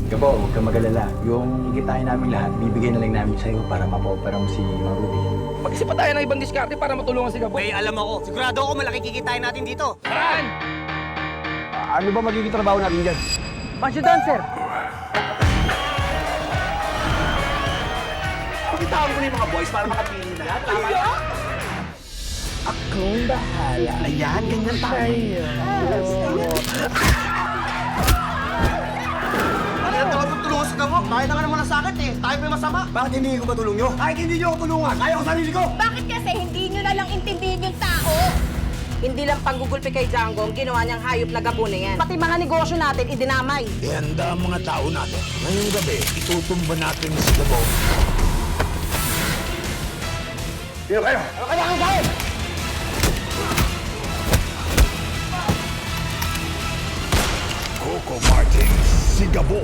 Gabo, huwag kang mag-alala. Yung kikitain namin lahat, bibigay na lang namin sa'yo para mapa-opera mo si Mang Ruby. Mag-isip pa tayo ng ibang diskarte para matulungan si Gabo. May alam ako. Sigurado ako malaki kikitain natin dito. Saan? Ano ba magiging trabaho natin dyan? Pansyo dancer. Pakitaan ko na yung mga boys para makapili na. Tama na. Akong bahala. Ayan, ganyan tayo. Ano ito? Tutulungan sa gamo? Tayo na nga naman ang sakit eh. Tayo pa yung masama. Bakit hindi ko matulong nyo? Kahit hindi nyo ako tulungan, kaya ko sarili ko. Bakit kasi hindi nyo na lang intindihin yung tao? Hindi lang panggugulpi kay Django ang ginawa niyang hayop na Gabo na yan. Pati mga negosyo natin, idinamay. Ihanda ang mga tao natin. Ngayong gabi, itutumba natin si Gabo. Sino kayo? Ano kaya ang gawin? Coco Martin, si Gabo.